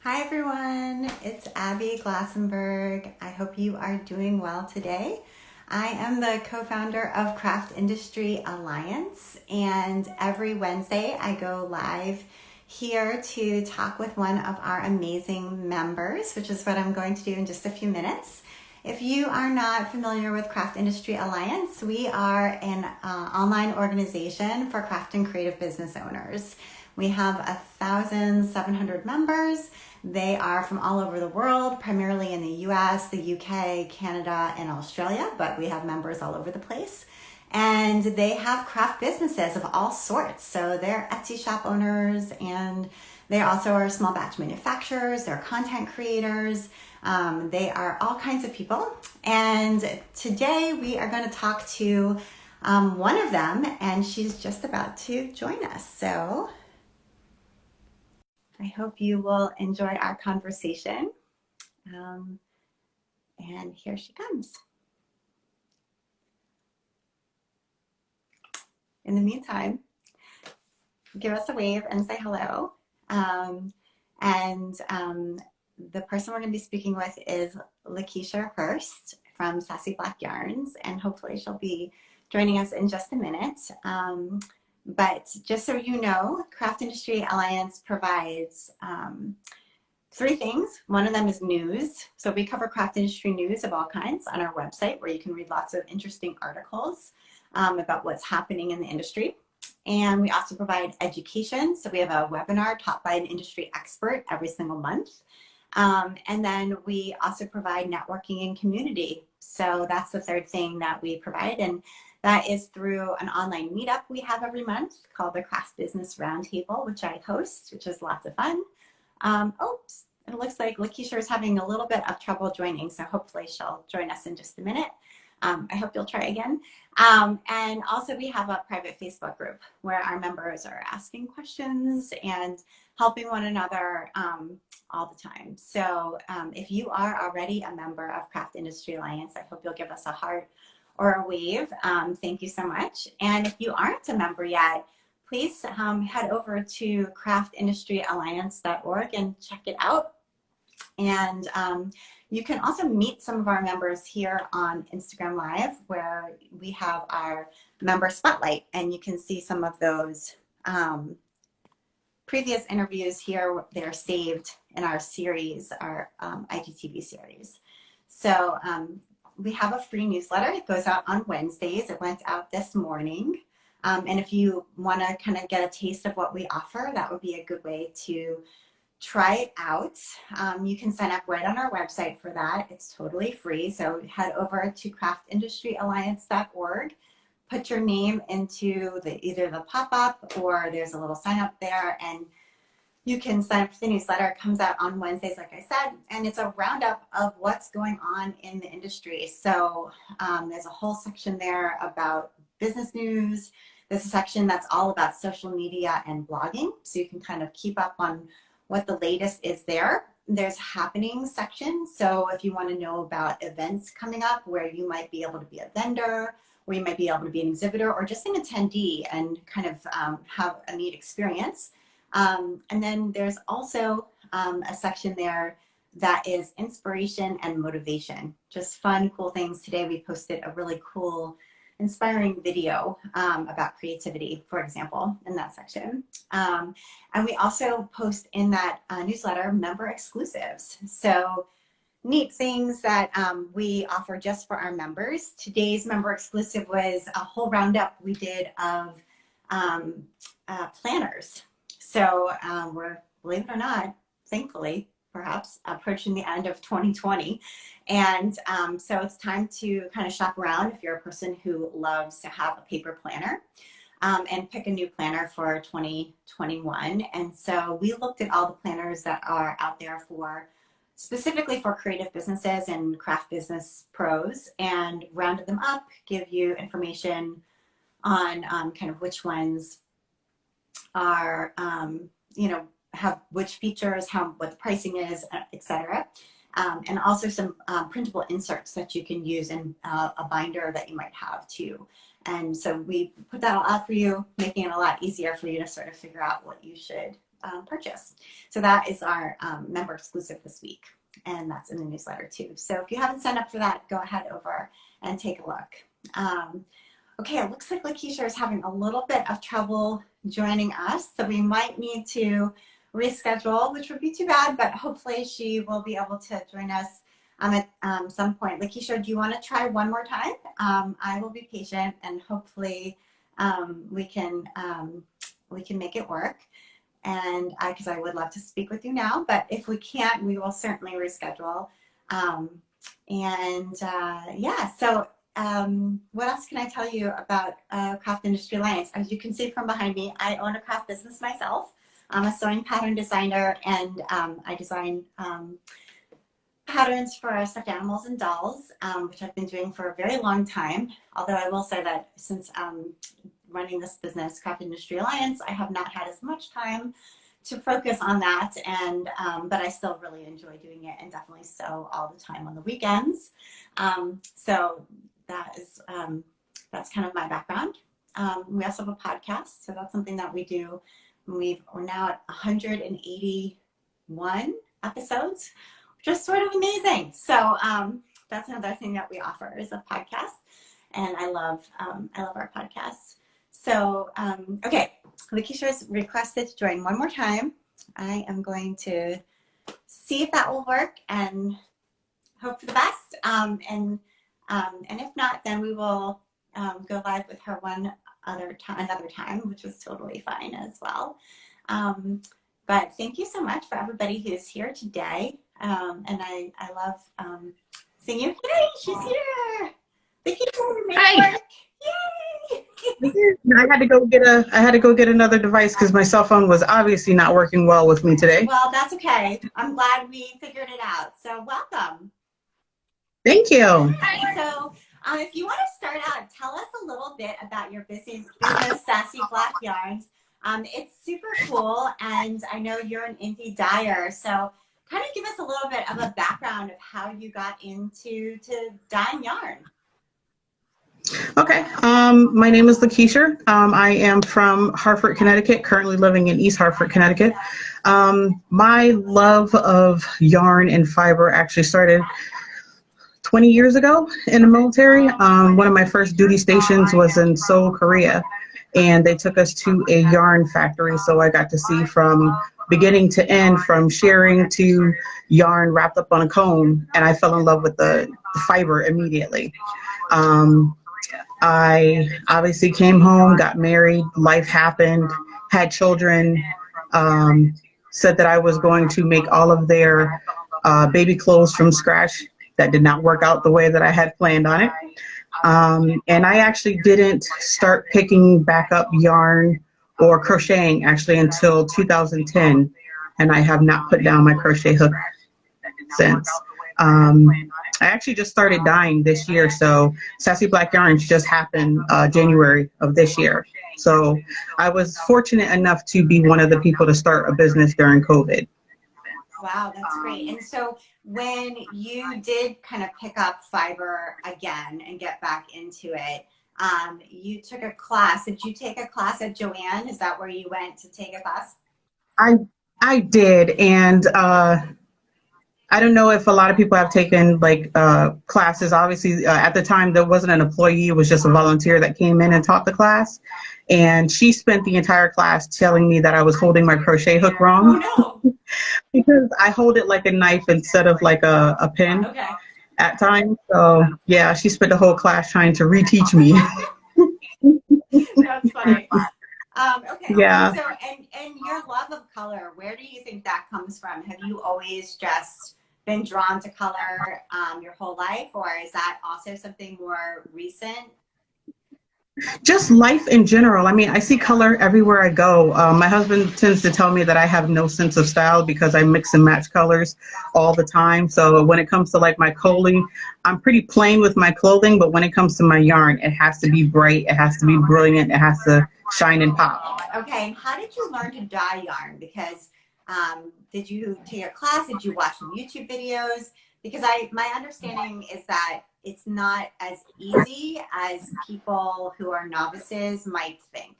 Hi everyone, it's Abby Glassenberg. I hope you are doing well today. I am the co-founder of Craft Industry Alliance, and every Wednesday I go live here to talk with one of our amazing members, which is what I'm going to do in just a few minutes. If you are not familiar with Craft Industry Alliance, we are an online organization for craft and creative business owners. We have 1,700 members. They are from all over the world, primarily in the US, the UK, Canada, and Australia, but we have members all over the place. And they have craft businesses of all sorts. So they're Etsy shop owners, and they also are small batch manufacturers, they're content creators, they are all kinds of people. And today we are going to talk to one of them, and she's just about to join us. So I hope you will enjoy our conversation. And here she comes. In the meantime, give us a wave and say hello. The person we're going to be speaking with is Lakisher Hurst from Sassy Black Yarns, and hopefully she'll be joining us in just a minute. But just so you know, Craft Industry Alliance provides three things. One of them is news. So we cover craft industry news of all kinds on our website, where you can read lots of interesting articles about what's happening in the industry. And we also provide education. So we have a webinar taught by an industry expert every single month. And then we also provide networking and community. So that's the third thing that we provide. And that is through an online meetup we have every month called the Craft Business Roundtable, which I host, which is lots of fun. Oops, it looks like Lakisher is having a little bit of trouble joining, so hopefully she'll join us in just a minute. I hope you'll try again. And also we have a private Facebook group where our members are asking questions and helping one another all the time. So if you are already a member of Craft Industry Alliance, I hope you'll give us a heart or a wave. Thank you so much. And if you aren't a member yet, please head over to craftindustryalliance.org and check it out. And you can also meet some of our members here on Instagram Live, where we have our member spotlight, and you can see some of those previous interviews here. They're saved in our series, our IGTV series. So we have a free newsletter. It goes out on Wednesdays. It went out this morning. And if you want to kind of get a taste of what we offer, that would be a good way to try it out. You can sign up right on our website for that. It's totally free. So head over to craftindustryalliance.org, put your name into either the pop-up, or there's a little sign up there, and you can sign up for the newsletter. It comes out on Wednesdays, like I said, and it's a roundup of what's going on in the industry. So there's a whole section there about business news. There's a section that's all about social media and blogging, so you can kind of keep up on what the latest is there. There's happenings section. So if you want to know about events coming up where you might be able to be a vendor, or you might be able to be an exhibitor, or just an attendee and kind of have a neat experience. And then there's also a section there that is inspiration and motivation, just fun, cool things. Today we posted a really cool, inspiring video about creativity, for example, in that section. And we also post in that newsletter member exclusives. So neat things that we offer just for our members. Today's member exclusive was a whole roundup we did of planners. So we're, believe it or not, thankfully, perhaps approaching the end of 2020. And so it's time to kind of shop around if you're a person who loves to have a paper planner, and pick a new planner for 2021. And so we looked at all the planners that are out there specifically for creative businesses and craft business pros, and rounded them up, give you information on kind of which ones are, have which features, what the pricing is, etc. And also some printable inserts that you can use in a binder that you might have too. And so we put that all out for you, making it a lot easier for you to sort of figure out what you should purchase. So that is our member exclusive this week, and that's in the newsletter too. So if you haven't signed up for that, go ahead over and take a look. Okay, it looks like Lakisher is having a little bit of trouble joining us, so we might need to reschedule, which would be too bad, but hopefully she will be able to join us at some point. Lakisher, do you want to try one more time? I will be patient, and hopefully we can make it work. And because I would love to speak with you now, but if we can't, we will certainly reschedule. Yeah, so what else can I tell you about Craft Industry Alliance? As you can see from behind me, I own a craft business myself. I'm a sewing pattern designer, and I design patterns for stuffed animals and dolls, which I've been doing for a very long time. Although I will say that since running this business, Craft Industry Alliance, I have not had as much time to focus on that, and but I still really enjoy doing it, and definitely sew all the time on the weekends. So that is that's kind of my background. We also have a podcast, so that's something that we do. We're now at 181 episodes, which is sort of amazing. So that's another thing that we offer is a podcast, and I love our podcast. So okay, Lakisher's requested to join one more time. I am going to see if that will work and hope for the best. And if not, then we will go live with her another time, which was totally fine as well. But thank you so much for everybody who's here today. And I love seeing you. Hey, she's here. Lakisher made it work. Yay! I had to go get another device because my cell phone was obviously not working well with me today. Well, that's okay. I'm glad we figured it out. So welcome. Thank you. So if you want to start out, tell us a little bit about your business, Sassy Black Yarns. It's super cool, and I know you're an indie dyer, so kind of give us a little bit of a background of how you got into dyeing yarn. Okay. My name is Lakisher. I am from Hartford, Connecticut, currently living in East Hartford, Connecticut. My love of yarn and fiber actually started 20 years ago in the military. One of my first duty stations was in Seoul, Korea, and they took us to a yarn factory. So I got to see from beginning to end, from shearing to yarn wrapped up on a comb, and I fell in love with the fiber immediately. I obviously came home, got married, life happened, had children, said that I was going to make all of their baby clothes from scratch. That did not work out the way that I had planned on it. And I actually didn't start picking back up yarn or crocheting actually until 2010. And I have not put down my crochet hook since. I actually just started dyeing this year, so Sassy Black Yarns just happened January of this year. So I was fortunate enough to be one of the people to start a business during COVID. Wow, that's great. And so when you did kind of pick up fiber again and get back into it, you took a class. Did you take a class at Joanne? Is that where you went to take a class? I did, and I don't know if a lot of people have taken like classes. Obviously, at the time, there wasn't an employee. It was just a volunteer that came in and taught the class. And she spent the entire class telling me that I was holding my crochet hook wrong. Oh, no. Because I hold it like a knife instead of like a pin at times. So, yeah, she spent the whole class trying to reteach me. That's funny. Okay. Yeah. So, and your love of color, where do you think that comes from? Have you always just been drawn to color your whole life, or is that also something more recent? Just life in general. I mean, I see color everywhere I go. My husband tends to tell me that I have no sense of style because I mix and match colors all the time. So when it comes to like my clothing, I'm pretty plain with my clothing, but when it comes to my yarn, it has to be bright, it has to be brilliant, it has to shine and pop. Okay, and how did you learn to dye yarn? Because did you take a class? Did you watch some YouTube videos? Because my understanding is that it's not as easy as people who are novices might think.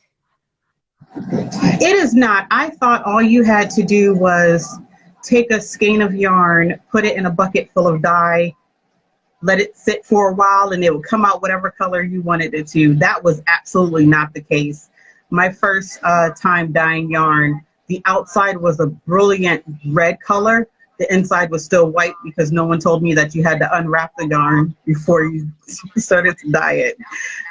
It is not. I thought all you had to do was take a skein of yarn, put it in a bucket full of dye, let it sit for a while, and it would come out whatever color you wanted it to. That was absolutely not the case. My first time dyeing yarn, the outside was a brilliant red color. The inside was still white because no one told me that you had to unwrap the yarn before you started to dye it.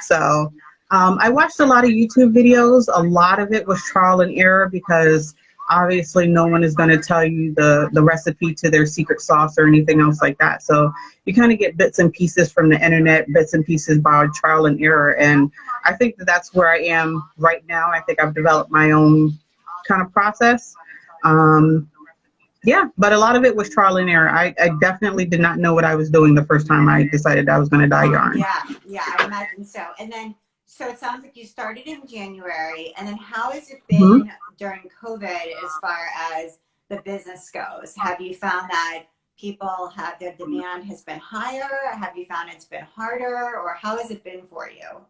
So I watched a lot of YouTube videos. A lot of it was trial and error because obviously no one is going to tell you the recipe to their secret sauce or anything else like that. So you kind of get bits and pieces from the internet, bits and pieces by trial and error. And I think that that's where I am right now. I think I've developed my own kind of process. Yeah, but a lot of it was trial and error. I definitely did not know what I was doing the first time I decided I was going to dye yarn. Yeah, I imagine so. And then, so it sounds like you started in January, and then how has it been during COVID as far as the business goes? Have you found that people have, their demand has been higher? Have you found it's been harder, or how has it been for you?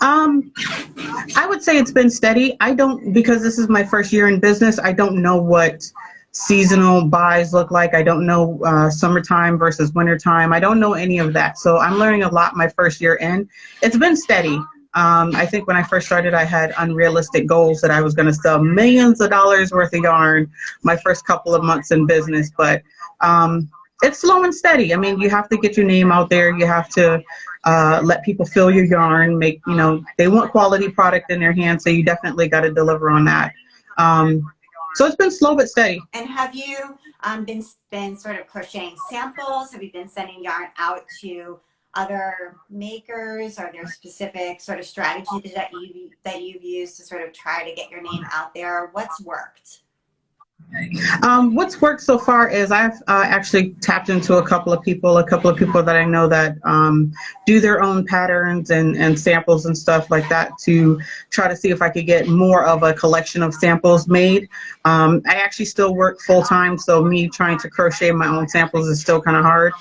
I would say it's been steady. I don't, because this is my first year in business, I don't know what seasonal buys look like. I don't know summertime versus wintertime. I don't know any of that. So I'm learning a lot my first year in. It's been steady. I think when I first started, I had unrealistic goals that I was going to sell millions of dollars worth of yarn my first couple of months in business. But it's slow and steady. I mean, you have to get your name out there. You have to let people feel your yarn, make, you know, they want quality product in their hands. So you definitely got to deliver on that. So it's been slow but steady. And have you been sort of crocheting samples? Have you been sending yarn out to other makers? Are there specific sort of strategies that you've used to sort of try to get your name out there? What's worked? What's worked so far is I've actually tapped into a couple of people that I know that do their own patterns and samples and stuff like that to try to see if I could get more of a collection of samples made. I actually still work full time, so me trying to crochet my own samples is still kind of hard.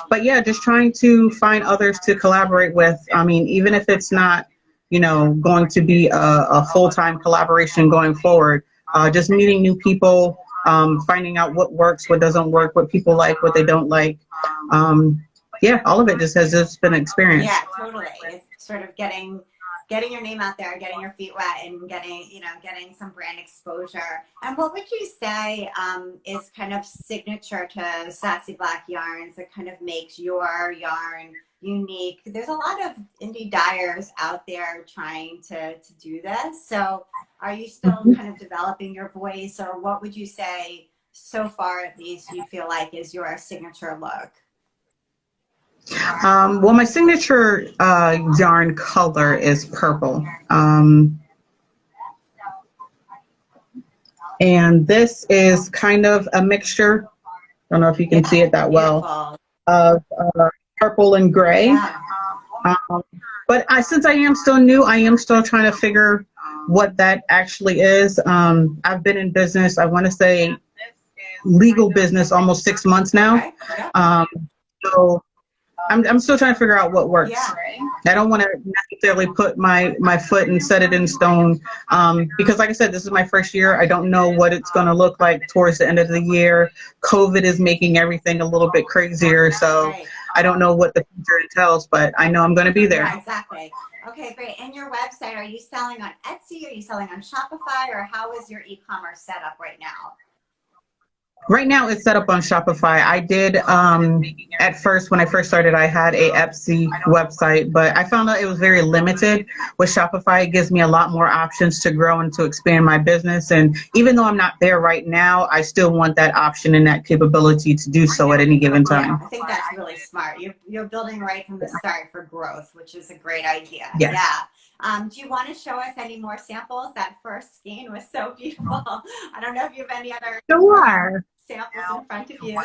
But yeah, just trying to find others to collaborate with. I mean, even if it's not, you know, going to be a full-time collaboration going forward, just meeting new people, finding out what works, what doesn't work, what people like, what they don't like. Yeah, all of it just has just been an experience. Yeah, totally. It's sort of getting your name out there, getting your feet wet, and getting some brand exposure. And what would you say is kind of signature to Sassy Black Yarns that kind of makes your yarn unique? There's a lot of indie dyers out there trying to do this. So are you still kind of developing your voice, or what would you say so far at least you feel like is your signature look? Well, my signature yarn color is purple. And this is kind of a mixture, I don't know if you can see it that well, of purple and gray. Yeah. But since I am still new, I am still trying to figure what that actually is. I've been in business, I want to say legal business, almost 6 months now. Okay. Yeah. So I'm still trying to figure out what works. Yeah. I don't want to necessarily put my foot and set it in stone because, like I said, this is my first year. I don't know what it's going to look like towards the end of the year. COVID is making everything a little bit crazier, so right. I don't know what the future entails, but I know I'm going to be there. Yeah, exactly. Okay, great. And your website, are you selling on Etsy? Are you selling on Shopify? Or how is your e-commerce set up right now? Right now it's set up on Shopify. I did, at first, when I first started, I had a Etsy website, but I found out it was very limited. With Shopify, it gives me a lot more options to grow and to expand my business. And even though I'm not there right now, I still want that option and that capability to do so at any given time. Yeah, I think that's really smart. You're building right from the start for growth, which is a great idea. Yes. Yeah. Do you want to show us any more samples? That first skein was so beautiful. I don't know if you have any other samples in front of you.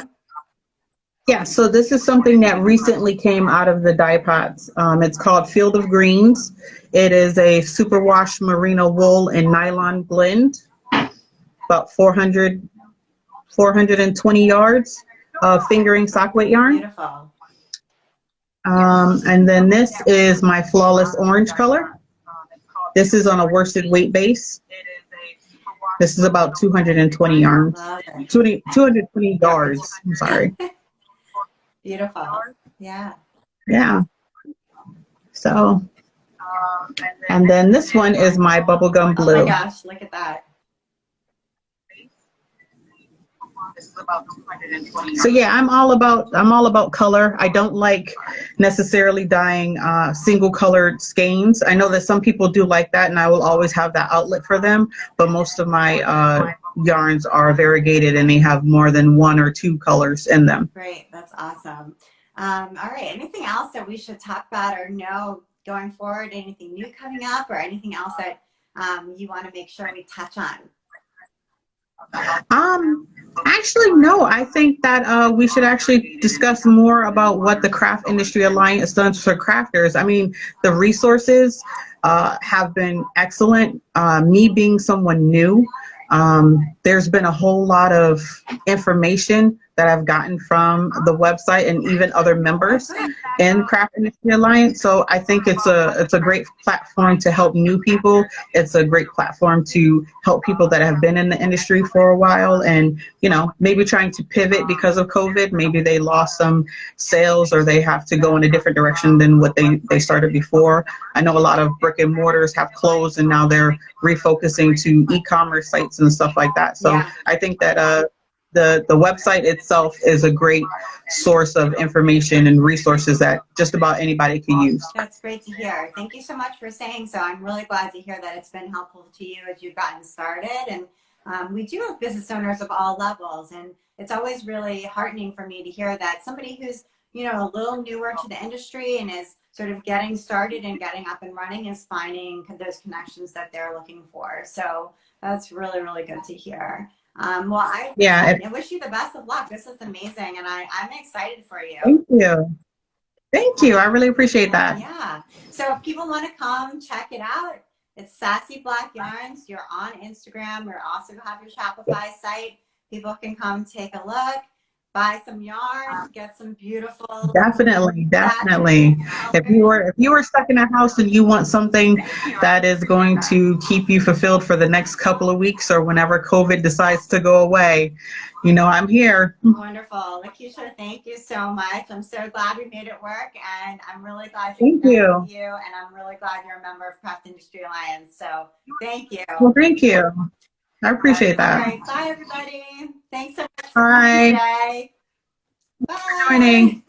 Yeah, so this is something that recently came out of the dye pots. It's called Field of Greens. It is a superwash merino wool and nylon blend, about 420 yards of fingering sock weight yarn. Beautiful. And then this is my flawless orange color. This is on a worsted weight base. This is about 220 yards. Love it. 220 Yeah. yards. I'm sorry. Beautiful. Yeah. Yeah. So, and then this one is my bubblegum blue. Oh my gosh, look at that. So yeah, I'm all about color. I don't like necessarily dyeing single colored skeins. I know that some people do like that, and I will always have that outlet for them. But most of my yarns are variegated, and they have more than one or two colors in them. Great, that's awesome. All right, anything else that we should talk about or know going forward? Anything new coming up, or anything else that you want to make sure we touch on? Actually, no. I think that we should actually discuss more about what the Craft Industry Alliance does for crafters. I mean, the resources have been excellent. Me being someone new, there's been a whole lot of information that I've gotten from the website and even other members in Craft Industry Alliance. So I think it's a great platform to help new people. It's a great platform to help people that have been in the industry for a while and, you know, maybe trying to pivot because of COVID. Maybe they lost some sales or they have to go in a different direction than what they started before. I know a lot of brick and mortars have closed and now they're refocusing to e-commerce sites and stuff like that. So Yeah. I think that the website itself is a great source of information and resources that just about anybody can use. That's great to hear. Thank you so much for saying so. I'm really glad to hear that it's been helpful to you as you've gotten started. And we do have business owners of all levels, and it's always really heartening for me to hear that somebody who's, you know, a little newer to the industry and is sort of getting started and getting up and running is finding those connections that they're looking for. So that's really, really good to hear. Well, I wish you the best of luck. This is amazing, and I'm excited for you. Thank you. Thank you. I really appreciate that. Yeah. So if people want to come check it out, it's Sassy Black Yarns. You're on Instagram. We also have your Shopify site. People can come take a look, buy some yarn, get some beautiful. Definitely. If you were stuck in a house and you want something that is going to keep you fulfilled for the next couple of weeks or whenever COVID decides to go away, you know, I'm here. Wonderful. Lakisher, thank you so much. I'm so glad we made it work, and I'm really glad Thank you. with you, and I'm really glad you're a member of Craft Industry Alliance. So thank you. Well, thank you. I appreciate that. All right. Bye, everybody. Thanks so much for Bye. today. Bye. Joining.